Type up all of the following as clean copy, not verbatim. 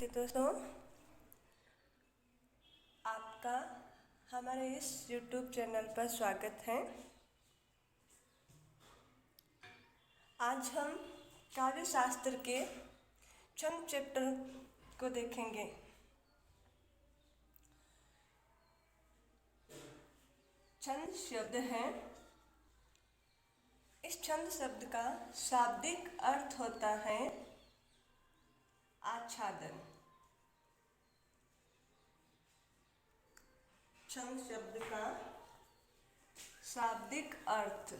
नमस्ते दोस्तों, आपका हमारे इस YouTube चैनल पर स्वागत है। आज हम काव्य शास्त्र के छंद चैप्टर को देखेंगे। छंद शब्द है। इस छंद शब्द का शाब्दिक अर्थ होता है आच्छादन। छंद शब्द का शाब्दिक अर्थ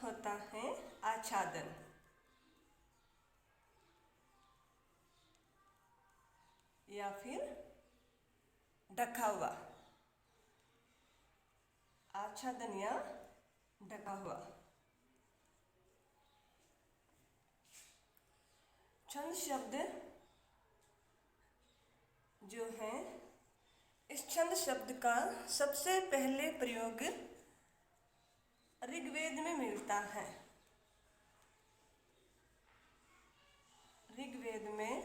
होता है आच्छादन या फिर ढका हुआ। आच्छादन या ढका हुआ। छंद शब्द जो है, इस छंद शब्द का सबसे पहले प्रयोग ऋग्वेद में मिलता है। ऋग्वेद में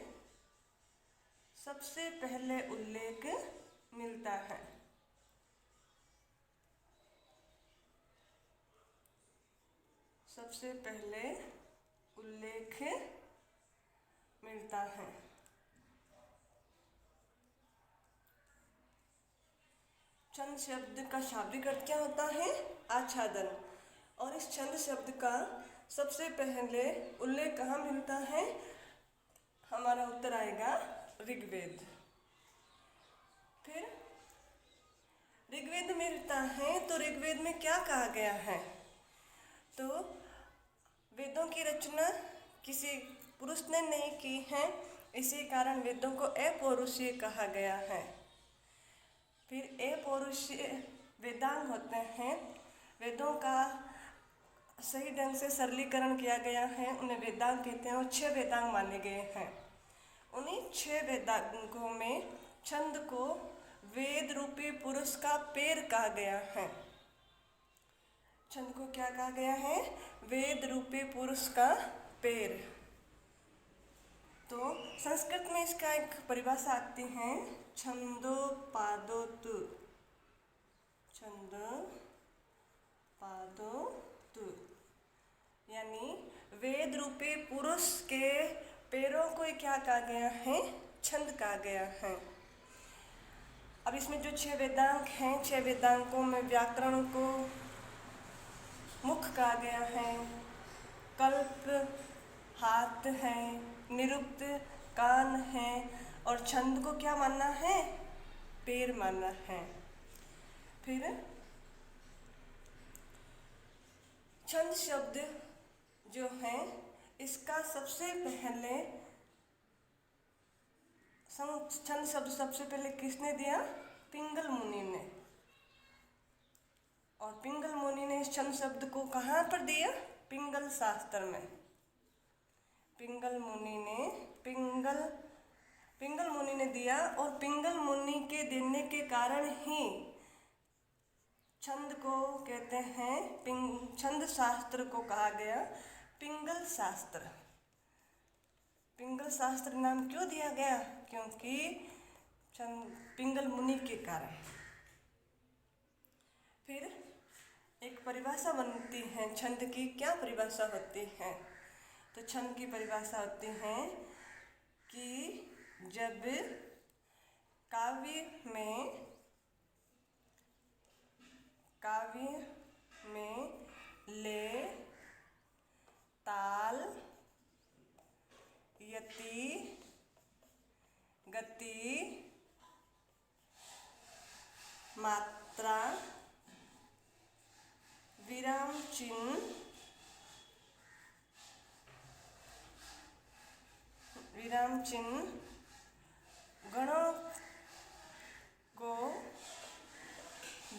सबसे पहले उल्लेख मिलता है। सबसे पहले उल्लेख मिलता है। छंद शब्द का शाब्दिक अर्थ क्या होता है? आच्छादन। और इस छंद शब्द का सबसे पहले उल्लेख कहाँ मिलता है? हमारा उत्तर आएगा ऋग्वेद। फिर ऋग्वेद मिलता है तो ऋग्वेद में क्या कहा गया है? तो वेदों की रचना किसी पुरुष ने नहीं की है, इसी कारण वेदों को अपौरुषीय कहा गया है। फिर अपौरुषीय वेदांग होते हैं। वेदों का सही ढंग से सरलीकरण किया गया है, उन्हें वेदांग कहते हैं और 6 वेदांग माने गए हैं। उन्हीं 6 वेदांगों में छंद को वेद रूपी पुरुष का पैर कहा गया है। छंद को क्या कहा गया है? वेद रूपी पुरुष का पैर। तो संस्कृत में इसका एक परिभाषा आती है, छंदोपादोतु। छंदोपादोतु यानी वेद रूपी पुरुष के पैरों को क्या कहा गया है? छंद कहा गया है। अब इसमें जो 6 वेदांग हैं, 6 वेदांगों में व्याकरण को मुख कहा गया है, कल्प हाथ है, निरुक्त कान है और छंद को क्या मानना है? पैर मानना है। फिर छंद शब्द जो है, इसका सबसे पहले छंद शब्द सबसे पहले किसने दिया? पिंगल मुनि ने। और पिंगल मुनि ने इस छंद शब्द को कहाँ पर दिया? पिंगल शास्त्र में। पिंगल मुनि ने दिया और पिंगल मुनि के देने के कारण ही छंद को कहते हैं, छंद शास्त्र को कहा गया पिंगल शास्त्र। पिंगल शास्त्र नाम क्यों दिया गया? क्योंकि पिंगल मुनि के कारण। फिर एक परिभाषा बनती है छंद की। क्या परिभाषा होती है? तो छंद की परिभाषा होती है कि जब काव्य में लय, ताल, यति, गति, मात्रा, विराम चिन्ह गणों को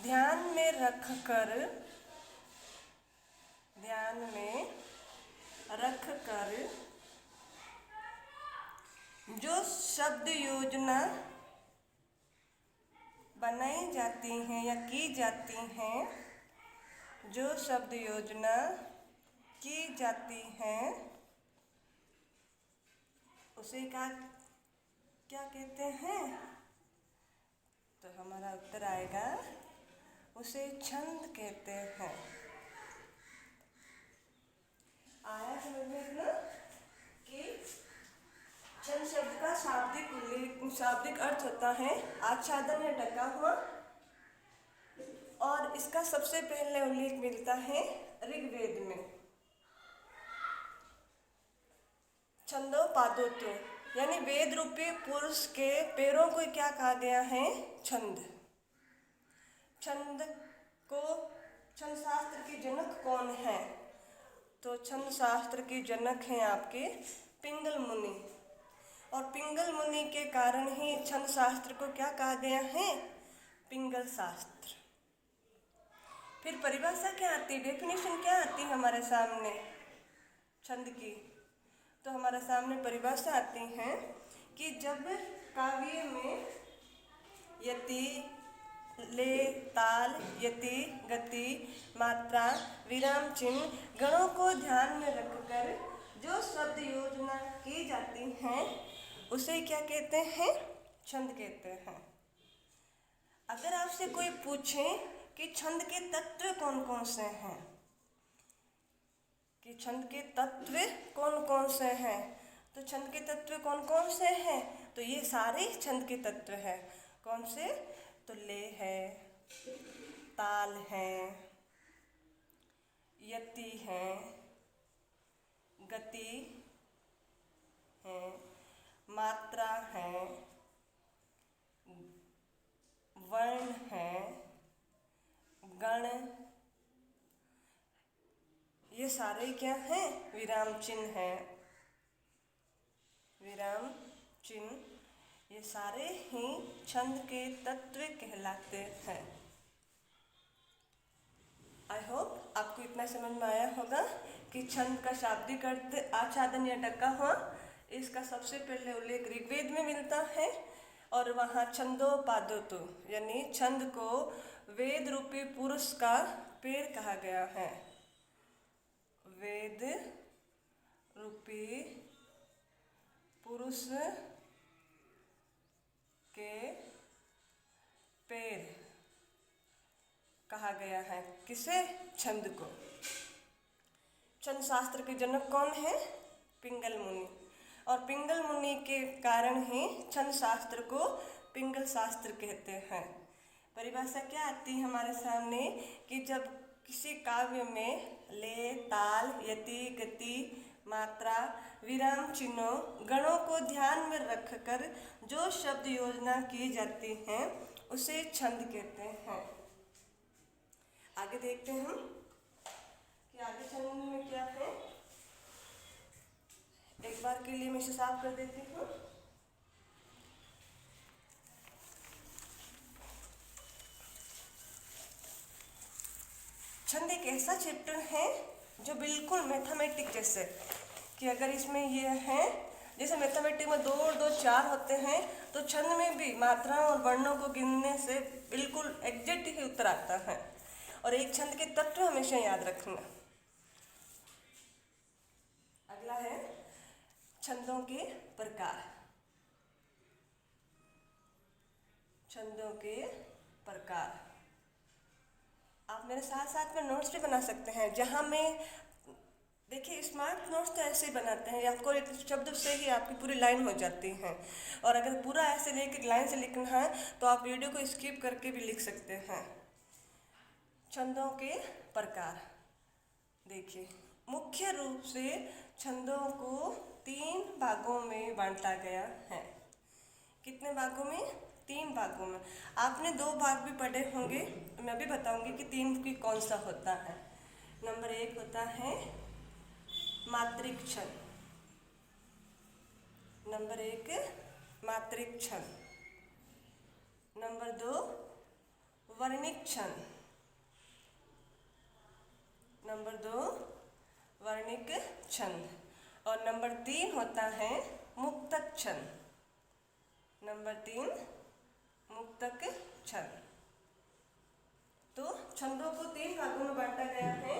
ध्यान में रखकर जो शब्द योजना बनाई जाती हैं या की जाती हैं, जो शब्द योजना की जाती है उसे क्या कहते हैं? तो हमारा उत्तर आएगा उसे छंद कहते हैं। आया समझ में इतना कि छंद शब्द का शाब्दिक अर्थ होता है आच्छादन या ढका हुआ, और इसका सबसे पहले उल्लेख मिलता है ऋग्वेद में। छंदो पादोत्यो यानी वेद रूपी पुरुष के पैरों को क्या कहा गया है? छंद। छंद शास्त्र के जनक कौन है? तो छंद शास्त्र के जनक हैं आपके पिंगल मुनि, और पिंगल मुनि के कारण ही छंद शास्त्र को क्या कहा गया है? पिंगल शास्त्र। फिर परिभाषा क्या आती है, डेफिनेशन क्या आती है हमारे सामने छंद की? तो हमारे सामने परिभाषा आती है कि जब काव्य में यति, ले, ताल, यति, गति, मात्रा, विराम चिन्ह, गणों को ध्यान में रखकर जो शब्द योजना की जाती हैं उसे क्या कहते हैं? छंद कहते हैं। अगर आपसे कोई पूछे कि छंद के तत्व कौन कौन से हैं, कि छंद के तत्व कौन कौन से हैं, तो छंद के तत्व कौन कौन से हैं? तो ये सारे छंद के तत्व हैं। कौन से? तो ले है, ताल है, यति है, गति है, मात्रा है, वर्ण है, गण, ये सारे क्या हैं? विराम चिन्ह है। विराम चिन्ह, ये सारे ही छंद के तत्व कहलाते हैं। आई होप आपको इतना समझ में आया होगा कि छंद का शाब्दिक अर्थ आच्छादन या ढका हुआ, इसका सबसे पहले उल्लेख ऋग्वेद में मिलता है, और वहाँ छंदो पादोतो यानी छंद को वेद रूपी पुरुष का पैर कहा गया है। वेद रूपी पुरुष के पैर कहा गया है। किसे? छंद को। छंद शास्त्र के जनक कौन है? पिंगल मुनि, और पिंगल मुनि के कारण ही छंद शास्त्र को पिंगल शास्त्र कहते हैं। परिभाषा क्या आती है हमारे सामने कि जब किसी काव्य में ले, ताल, यति, गति, मात्रा, विराम चिन्हों, गणों को ध्यान में रखकर जो शब्द योजना की जाती हैं उसे छंद कहते हैं। आगे देखते हैं हम कि आगे छंद में क्या है। एक बार के लिए मैं इसे साफ कर देती हूँ। छंद एक ऐसा चैप्टर है जो बिल्कुल मैथमेटिक जैसे, कि अगर इसमें ये है जैसे मैथमेटिक में 2 और 2 4 होते हैं, तो छंद में भी मात्राओं और वर्णों को गिनने से बिल्कुल एग्जैक्ट ही उत्तर आता है। और एक छंद के तत्व हमेशा याद रखना। अगला है छंदों के प्रकार। छंदों के प्रकार आप मेरे साथ साथ में नोट्स भी बना सकते हैं, जहाँ में देखिए स्मार्ट नोट्स तो ऐसे ही बनाते हैं, आपको एक शब्द से ही आपकी पूरी लाइन हो जाती है, और अगर पूरा ऐसे लेकर लाइन से लिखना है तो आप वीडियो को स्किप करके भी लिख सकते हैं। छंदों के प्रकार देखिए, मुख्य रूप से छंदों को 3 भागों में बांटा गया है। कितने भागों में? 3 भागों में। आपने 2 भाग भी पढ़े होंगे, मैं भी बताऊंगी कि 3 की कौन सा होता है। नंबर 1 होता है मात्रिक छंद। नंबर 1 मात्रिक छंद। नंबर 2 वर्णिक छंद। नंबर 2 वर्णिक छंद। और नंबर 3 होता है मुक्तक छंद। नंबर 3 मुक्तक छंद। तो छंदों को 3 भागों में बांटा गया है।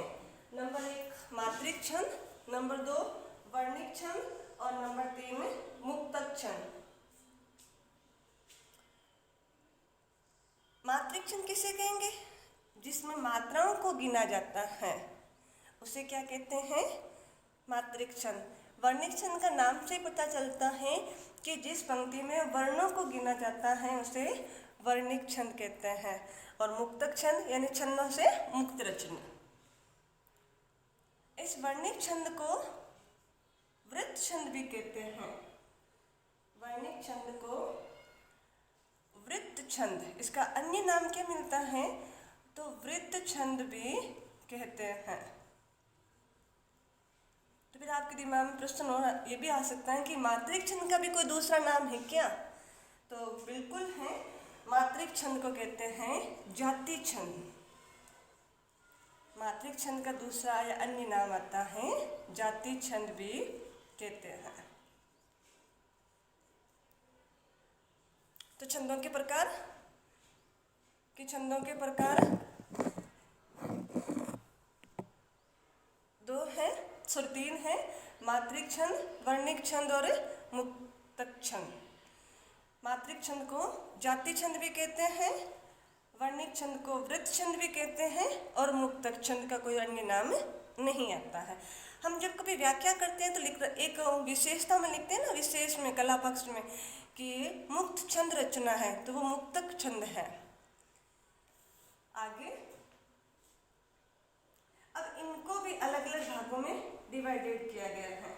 नंबर 1 मात्रिक छंद, नंबर 2 वर्णिक छंद और नंबर 3 मुक्तक छंद। मात्रिक छंद किसे कहेंगे? जिसमें मात्राओं को गिना जाता है उसे क्या कहते हैं? मात्रिक छंद। वर्णिक छंद का नाम से पता चलता है कि जिस पंक्ति में वर्णों को गिना जाता है उसे वर्णिक छंद कहते हैं। और मुक्तक छंद यानी छंदों से मुक्त रचना। इस वर्णिक छंद को वृत्त छंद भी कहते हैं। वर्णिक छंद को वृत्त छंद, इसका अन्य नाम क्या मिलता है? तो वृत्त छंद भी कहते हैं। तो फिर आपके दिमाग में प्रश्न हो ये भी आ सकता है कि मात्रिक छंद का भी कोई दूसरा नाम है क्या? तो बिल्कुल है। मात्रिक छंद को कहते हैं जाति छंद। मात्रिक छंद का दूसरा या अन्य नाम आता है जाति छंद भी कहते हैं। तो छंदों के प्रकार दो हैं, सॉरी 3 हैं। मात्रिक छंद, वर्णिक छंद और मुक्तक छंद। मात्रिक छंद को जाति छंद भी कहते हैं, वर्णिक छंद को वृत्त छंद भी कहते हैं और मुक्तक छंद का कोई अन्य नाम नहीं आता है। हम जब कभी व्याख्या करते हैं तो एक विशेषता में लिखते हैं ना, विशेष में कला पक्ष में कि मुक्त छंद रचना है तो वो मुक्तक छंद है। आगे अब इनको भी अलग अलग भागों में डिवाइडेड किया गया है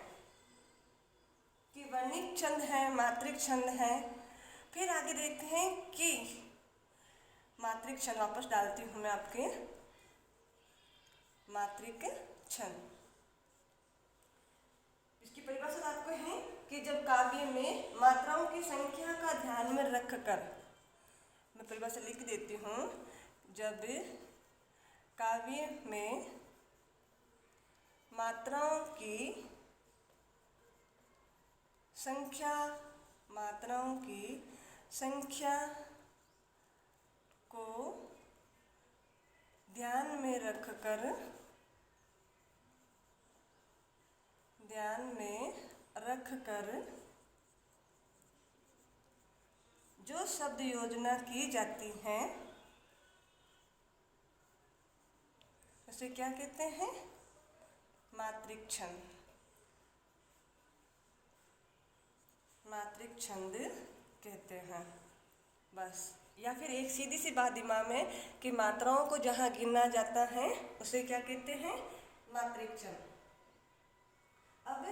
कि वर्णिक छंद है, मात्रिक छंद है। फिर आगे देखते हैं कि मात्रिक छंद, वापस डालती हूं मैं आपके मात्रिक छंद। इसकी परिभाषा आपको है कि जब काव्य में मात्राओं की संख्या का ध्यान में रखकर, मैं परिभाषा लिख देती हूँ, जब काव्य में मात्राओं की संख्या को ध्यान में रखकर जो शब्द योजना की जाती है उसे क्या कहते हैं? मात्रिक छंद। मात्रिक छंद कहते हैं। बस, या फिर एक सीधी सी बात दिमाग में कि मात्राओं को जहाँ गिना जाता है उसे क्या कहते हैं? मात्रिक छंद। अब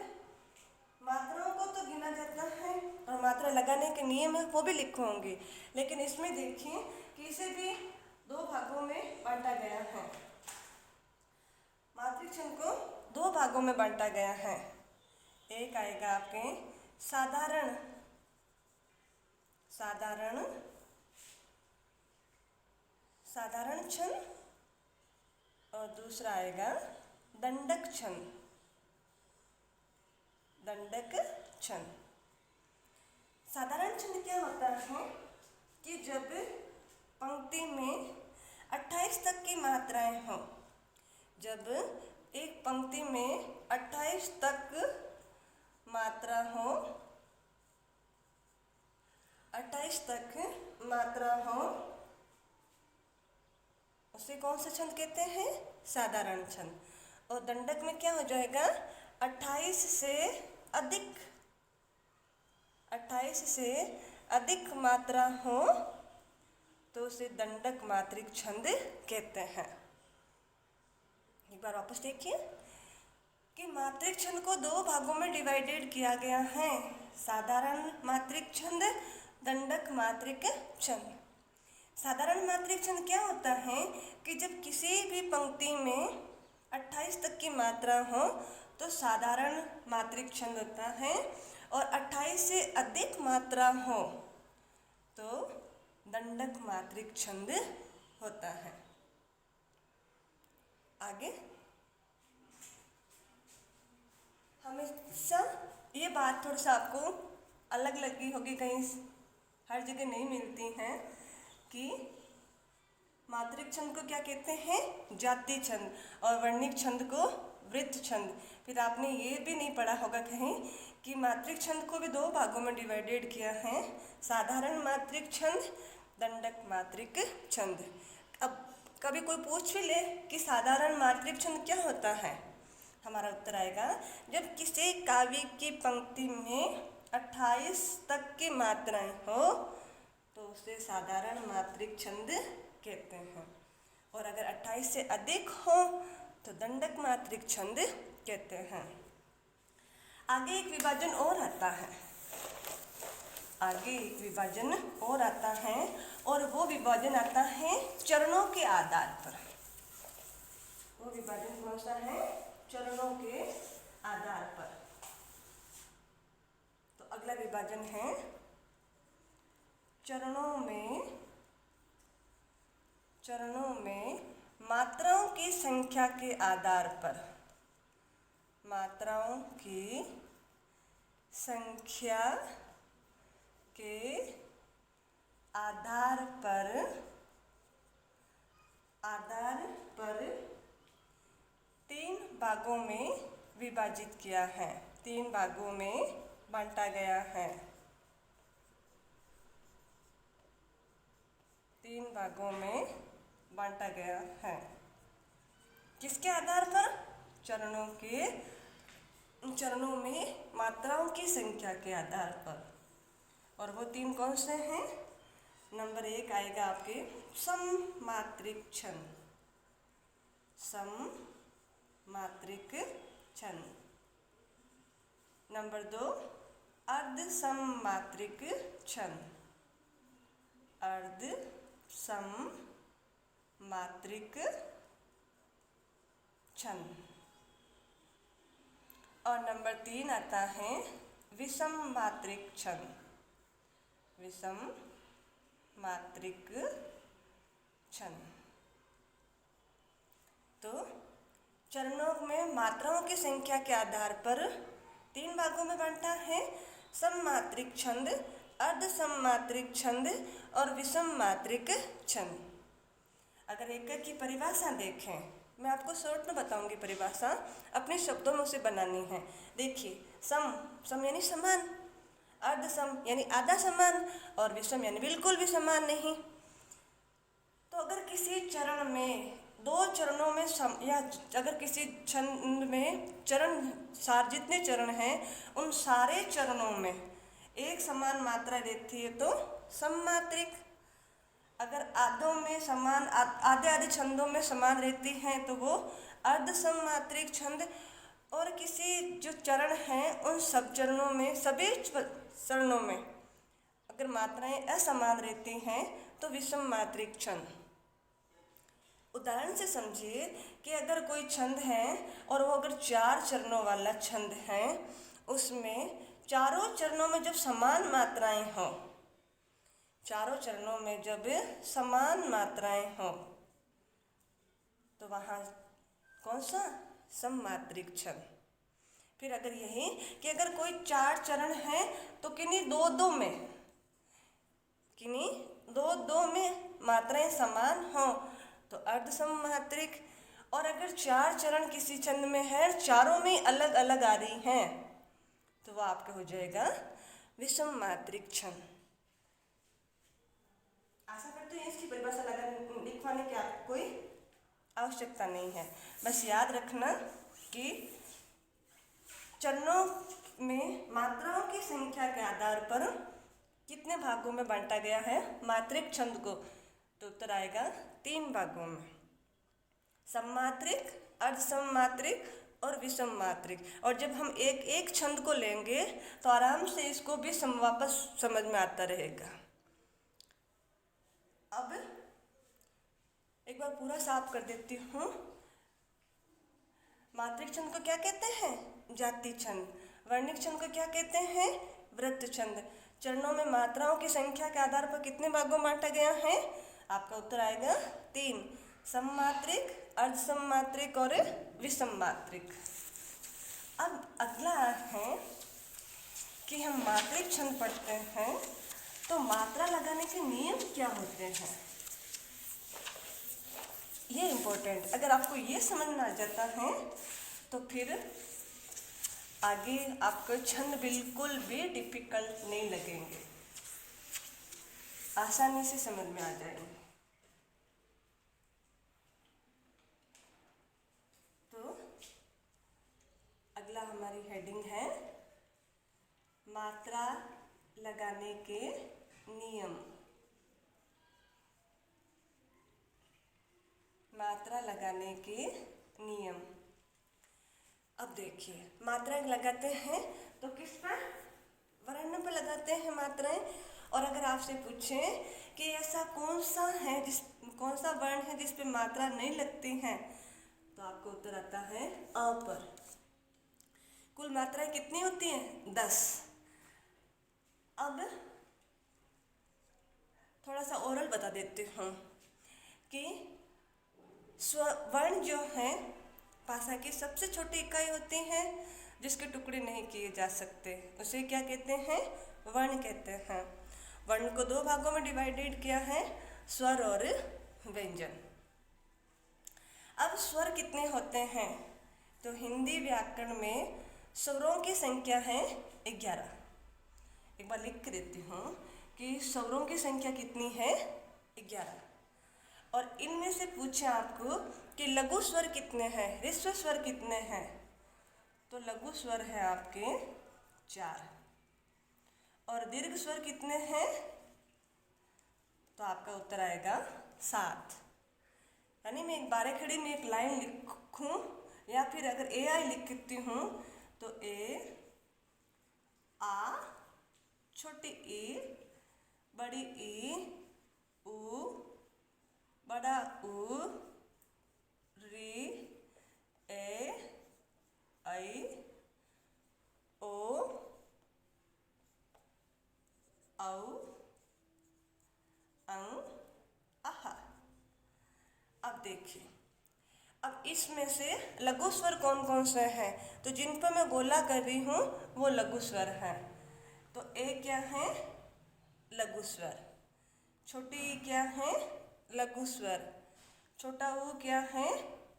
मात्राओं को तो गिना जाता है और मात्रा लगाने के नियम है वो भी लिखे होंगे, लेकिन इसमें देखिए कि इसे भी 2 भागों में बांटा गया है। मात्रिक छंद को 2 भागों में बांटा गया है। एक आएगा आपके साधारण छंद और दूसरा आएगा दंडक छंद। साधारण छंद क्या होता है कि जब पंक्ति में 28 तक की मात्राएं हों, जब एक पंक्ति में 28 तक मात्रा हो, 28 तक मात्रा हो, उसे कौन सा छंद कहते हैं? साधारण छंद। और दंडक में क्या हो जाएगा? 28 से अधिक मात्रा हो तो उसे दंडक मात्रिक छंद कहते हैं। एक बार वापस देखिए कि मात्रिक छंद को 2 भागों में डिवाइडेड किया गया है, साधारण मात्रिक छंद, दंडक मात्रिक छंद। साधारण मात्रिक छंद क्या होता है कि जब किसी भी पंक्ति में 28 तक की मात्रा हो तो साधारण मात्रिक छंद होता है, और 28 से अधिक मात्रा हो तो दंडक मात्रिक छंद होता है। आगे हमेशा ये बात थोड़ा सा आपको अलग लगी होगी, कहीं हर जगह नहीं मिलती हैं, कि मात्रिक छंद को क्या कहते हैं? जाति छंद। और वर्णिक छंद को वृत्त छंद। फिर आपने ये भी नहीं पढ़ा होगा कहीं कि मात्रिक छंद को भी दो भागों में डिवाइडेड किया है, साधारण मात्रिक छंद, दंडक मात्रिक छंद। अब कभी कोई पूछ भी ले कि साधारण मात्रिक छंद क्या होता है, हमारा उत्तर आएगा जब किसी काव्य की पंक्ति में 28 तक की मात्राएं हो तो उसे साधारण मात्रिक छंद कहते हैं, और अगर 28 से अधिक हो तो दंडक मात्रिक छंद कहते हैं। आगे एक विभाजन और आता है, और वो विभाजन आता है चरणों के आधार पर। वो विभाजन कौन सा है? चरणों के आधार पर। तो अगला विभाजन है चरणों में मात्राओं की संख्या के आधार पर। मात्राओं की संख्या के आधार पर 3 भागों में विभाजित किया है, 3 भागों में बांटा गया है। 3 भागों में बांटा गया है। किसके आधार पर? चरणों में मात्राओं की संख्या के आधार पर। और वो 3 कौन से हैं? नंबर 1 आएगा आपके सममात्रिक छंद, सममात्रिक छंद। नंबर 2 अर्धसममात्रिक छंद, अर्धसममात्रिक छंद। और नंबर 3 आता है विषम मात्रिक छंद, विषम मात्रिक छंद। तो चरणों में मात्राओं की संख्या के आधार पर 3 भागों में बांटा है, सममात्रिक छंद, अर्धसममात्रिक छंद और विषम मात्रिक छंद। अगर एक की परिभाषा देखें, मैं आपको शॉर्ट में बताऊंगी परिभाषा, अपने शब्दों में उसे बनानी है। देखिए, सम यानी समान, अर्धसम यानी आधा समान, और विषम यानी बिल्कुल भी समान नहीं। तो अगर किसी चरण में 2 चरणों में या अगर किसी छंद में जितने चरण हैं उन सारे चरणों में एक समान मात्रा रहती है तो सममात्रिक। अगर आधे छंदों में समान रहती हैं तो वो अर्धसममात्रिक छंद। और किसी जो चरण हैं उन सभी चरणों में अगर मात्राएं असमान रहती हैं तो विषम मात्रिक छंद। उदाहरण से समझिए कि अगर कोई छंद है और वो अगर 4 चरणों वाला छंद है, उसमें चारों चरणों में जब समान मात्राएं हों, चारों चरणों में जब समान मात्राएं हों तो वहाँ कौन सा? सममात्रिक छंद। फिर अगर यही कि अगर कोई 4 चरण है तो किन्हीं दो में मात्राएं समान हों तो अर्धसममात्रिक। और अगर 4 चरण किसी छंद में है, चारों में अलग अलग आ रही हैं तो वह आपका हो जाएगा विषम मात्रिक छंद। आशा करते हैं इसकी परिभाषा लिखवाने की आपको कोई आवश्यकता नहीं है। बस याद रखना कि चरणों में मात्राओं की संख्या के आधार पर कितने भागों में बांटा गया है मात्रिक छंद को, तो उत्तर आएगा 3 भागों में, सममात्रिक, अर्धसममात्रिक और विषम मात्रिक। और जब हम एक छंद को लेंगे तो आराम से इसको भी वापस समझ में आता रहेगा। अब एक बार पूरा साफ कर देती हूँ। मात्रिक छंद को क्या कहते हैं? जाति छंद। वर्णिक छंद को क्या कहते हैं? वृत्त छंद। चरणों में मात्राओं की संख्या के आधार पर कितने भागों में बांटा गया है? आपका उत्तर आएगा 3, सममात्रिक, अर्धसममात्रिक और विषम मात्रिक। अब अगला है कि हम मात्रिक छंद पढ़ते हैं तो मात्रा लगाने के नियम क्या होते हैं? ये इम्पोर्टेंट, अगर आपको ये समझ में आ जाता है तो फिर आगे आपको छंद बिल्कुल भी डिफिकल्ट नहीं लगेंगे, आसानी से समझ में आ जाएंगे। तो अगला हमारी हेडिंग है मात्रा लगाने के नियम। मात्रा लगाने के नियम। अब देखिए, मात्राएं लगाते हैं तो किस पर? वर्ण पर लगाते हैं मात्राएं। और अगर आपसे पूछें कि ऐसा कौन सा वर्ण है जिस पे मात्रा नहीं लगती है, तो आपको उत्तर आता है अ पर। कुल मात्राएं कितनी होती हैं? 10। अब थोड़ा सा ओरल बता देती हूँ कि वर्ण जो है भाषा की सबसे छोटी इकाई होती है जिसके टुकड़े नहीं किए जा सकते, उसे क्या कहते हैं? वर्ण कहते हैं। वर्ण को 2 भागों में डिवाइडेड किया है, स्वर और व्यंजन। अब स्वर कितने होते हैं? तो हिंदी व्याकरण में स्वरों की संख्या है 11। एक बार लिख के देती हूँ कि स्वरों की संख्या कितनी है? 11। और इनमें से पूछे आपको कि लघु स्वर कितने हैं, ह्रस्व स्वर कितने हैं, तो लघु स्वर है आपके 4। और दीर्घ स्वर कितने हैं? तो आपका उत्तर आएगा 7। यानी मैं एक बारे खड़ी में एक लाइन लिखूं या फिर अगर ए आई लिखती हूँ तो ए, आ, छोटी ई, बड़ी ई, ऊ, बड़ा ऊ, री, ए, आई, ओ, औ, अं, अह। अब देखिए, अब इसमें से लघु स्वर कौन कौन से हैं? तो जिन पर मैं गोला कर रही हूँ वो लघु स्वर हैं। तो ए क्या है? लघु स्वर। छोटी ई क्या है? लघु स्वर। छोटा ऊ क्या है?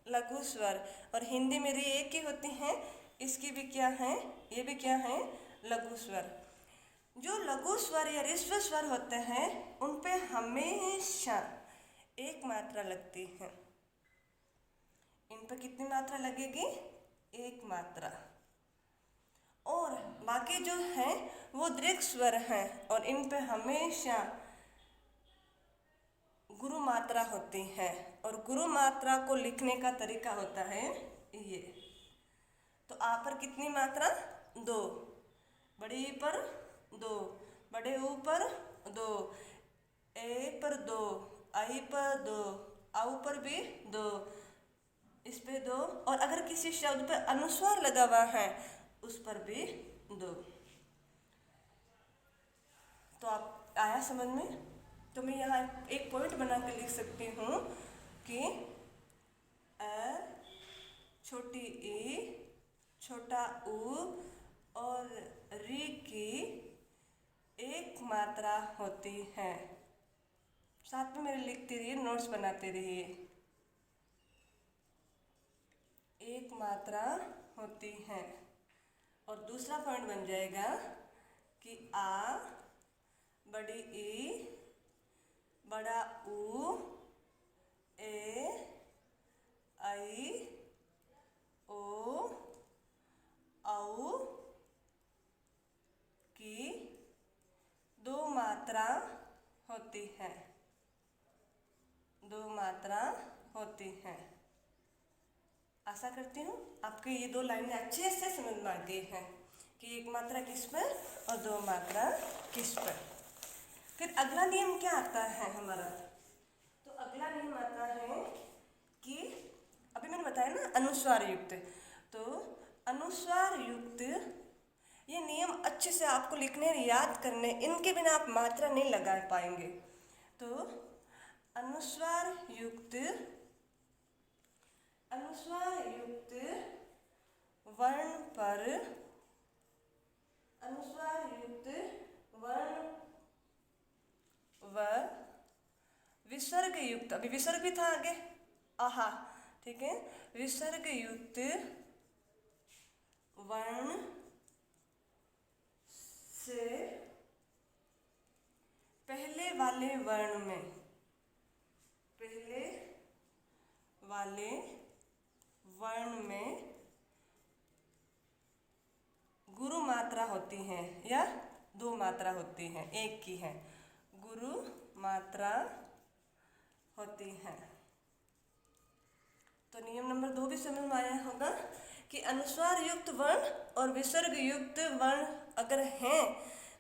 लघु स्वर। और हिंदी में री एक ही होती हैं, इसकी भी क्या है? ये भी क्या है? लघु स्वर। जो लघु स्वर या ह्रस्व स्वर होते हैं उन पे हमेशा एक मात्रा लगती है। इन पर कितनी मात्रा लगेगी? एक मात्रा। और बाकी जो हैं वो दीर्घ स्वर हैं और इन पे हमेशा गुरु मात्रा होती है। और गुरु मात्रा को लिखने का तरीका होता है ये। तो आ पर कितनी मात्रा? 2। बड़े ई पर 2, बड़े ऊ पर 2, ए पर 2, आई पर 2, आउ पर भी 2, इस पे 2। और अगर किसी शब्द पर अनुस्वार लगा हुआ है उस पर भी 2। तो आप आया समझ में? तो मैं यहाँ एक पॉइंट बना के लिख सकती हूँ कि अ, छोटी ई, छोटा ऊ और री की एक मात्रा होती है। साथ में मेरे लिखते रहिए, नोट्स बनाते रहिए। एक मात्रा होती है। और दूसरा पॉइंट बन जाएगा कि आ, बड़ी ई, बड़ा ऊ, ए, आई, ओ, औ की 2 मात्रा होती है। 2 मात्रा होती है। आशा करती हूँ आपके ये 2 लाइनें अच्छे से समझ में आ गई हैं कि एक मात्रा किस पर और 2 मात्रा किस पर। फिर अगला नियम क्या आता है हमारा? तो अगला नियम आता है कि अभी मैंने बताया ना अनुस्वार युक्त। तो अनुस्वार युक्त ये नियम अच्छे से आपको लिखने, याद करने, इनके बिना आप मात्रा नहीं लगा पाएंगे। तो अनुस्वार युक्त वर्ण पर अनुस्वार युक्त वर्ण व विसर्ग युक्त, अभी विसर्ग भी था आगे, आहा, ठीक है। विसर्ग युक्त वर्ण से पहले वाले वर्ण में गुरु मात्रा होती है या दो मात्रा होती है, एक की है, गुरु मात्रा होती है। तो नियम नंबर 2 भी समझ में आया होगा कि अनुस्वार युक्त वर्ण और विसर्ग युक्त वर्ण अगर हैं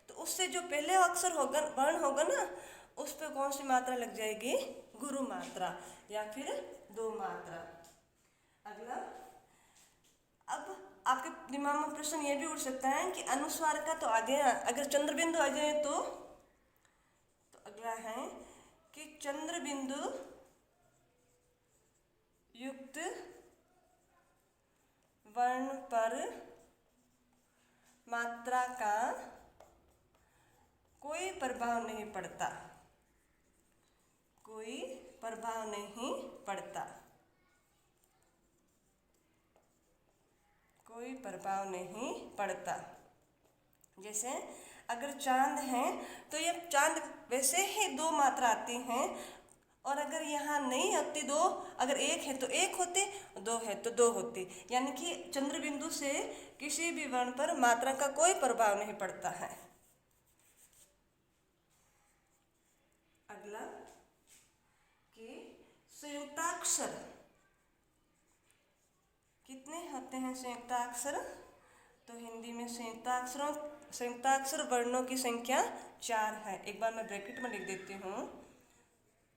तो उससे जो पहले अक्षर होगा, वर्ण होगा ना, उस पर कौन सी मात्रा लग जाएगी? गुरु मात्रा या फिर दो मात्रा। अगला, अब आपके दिमाग में प्रश्न ये भी उठ सकता है कि अनुस्वार का तो आ गया, अगर चंद्र बिंदु आ जाए तो अगला है कि चंद्र बिंदु युक्त वर्ण पर मात्रा का कोई प्रभाव नहीं पड़ता, कोई प्रभाव नहीं पड़ता, कोई प्रभाव नहीं पड़ता। जैसे अगर चांद है तो ये चांद वैसे ही दो मात्रा आती हैं, और अगर यहाँ नहीं होती दो, अगर एक है तो एक होती, दो है तो दो होती, यानी कि चंद्र बिंदु से किसी भी वर्ण पर मात्रा का कोई प्रभाव नहीं पड़ता है। अगला कि संयुक्ताक्षर कितने होते हैं? संयुक्ताक्षर, तो हिंदी में संयुक्ताक्षर वर्णों की संख्या 4 है। एक बार मैं ब्रैकेट में लिख देती हूँ,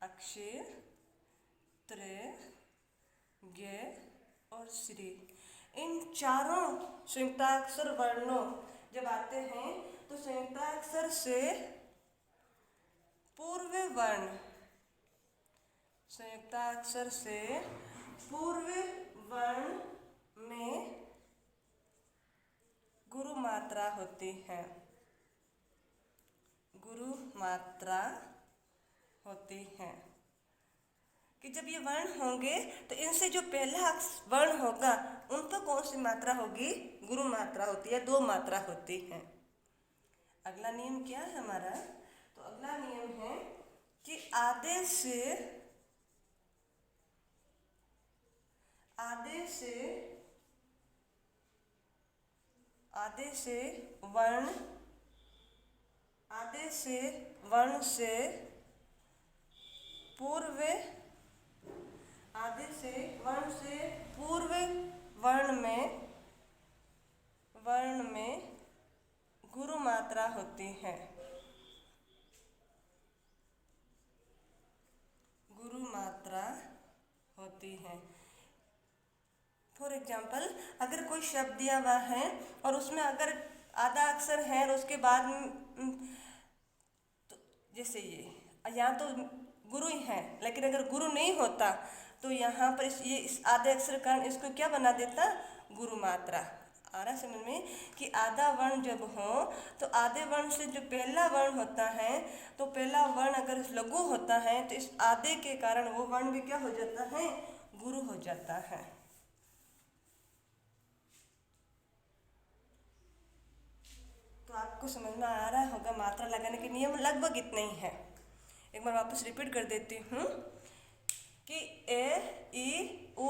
अक्षर, त्र, ज्ञ और श्री। इन चारों संयुक्ताक्षर वर्णों जब आते हैं तो संयुक्ताक्षर से पूर्व वर्ण, संयुक्ताक्षर से पूर्व वर्ण में गुरु मात्रा होती है, गुरु मात्रा होती है। कि जब ये वर्ण होंगे तो इनसे जो पहला वर्ण होगा उन पर कौन सी मात्रा होगी? गुरु मात्रा होती है, दो मात्रा होती है। अगला नियम क्या है हमारा? तो अगला नियम है कि आदेश से वर्ण से पूर्व वर्ण में गुरु मात्रा होती है, गुरु मात्रा होती है। फॉर एग्जाम्पल, अगर कोई शब्द दिया हुआ है और उसमें अगर आधा अक्षर है और उसके बाद तो जैसे ये यहाँ तो गुरु ही है, लेकिन अगर गुरु नहीं होता तो यहाँ पर इस आधे अक्षर का इसको क्या बना देता? गुरु मात्रा। आ रहा समझ में कि आधा वर्ण जब हो तो आधे वर्ण से जो पहला वर्ण होता है तो पहला वर्ण अगर लघु होता है तो इस आधे के कारण वो वर्ण भी क्या हो जाता है? गुरु हो जाता है। तो आपको समझ में आ रहा होगा मात्रा लगाने के नियम लगभग इतने ही हैं। एक बार वापस रिपीट कर देती हूँ कि ए, ई, उ,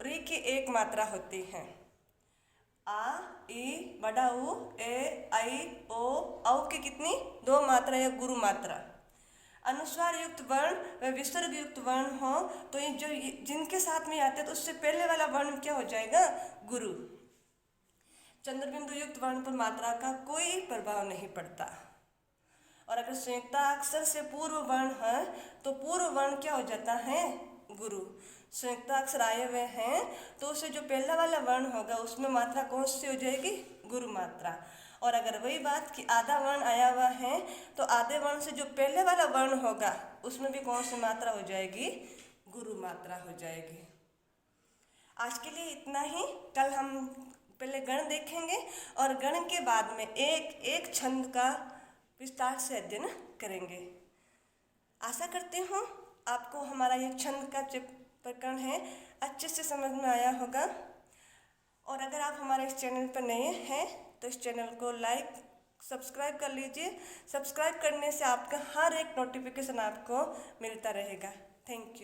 री की एक मात्रा होती है, आ, ई, बड़ा उ, ए, आई, ओ, औ की कितनी? दो मात्रा या गुरु मात्रा। अनुस्वार युक्त वर्ण व विसर्ग युक्त वर्ण हो तो ये जो जिनके साथ में आते हैं तो उससे पहले वाला वर्ण क्या हो जाएगा? गुरु। चंद्रबिंदु युक्त वर्ण पर मात्रा का कोई प्रभाव नहीं पड़ता। और अगर संयुक्ताक्षर से पूर्व वर्ण है तो पूर्व वर्ण क्या हो जाता है? गुरु। संयुक्ताक्षर आए हुए हैं तो उससे जो पहला वाला वर्ण होगा उसमें मात्रा कौन सी हो जाएगी? गुरु मात्रा। और अगर वही बात कि आधा वर्ण आया हुआ है तो आधे वर्ण से जो पहले वाला वर्ण होगा उसमें भी कौन सी मात्रा हो जाएगी? गुरु मात्रा हो जाएगी। आज के लिए इतना ही। कल हम पहले गण देखेंगे और गण के बाद में एक एक छंद का विस्तार से अध्ययन करेंगे। आशा करती हूँ आपको हमारा ये छंद का प्रकरण है अच्छे से समझ में आया होगा। और अगर आप हमारे इस चैनल पर नए हैं तो इस चैनल को लाइक सब्सक्राइब कर लीजिए। सब्सक्राइब करने से आपका हर एक नोटिफिकेशन आपको मिलता रहेगा। Thank you.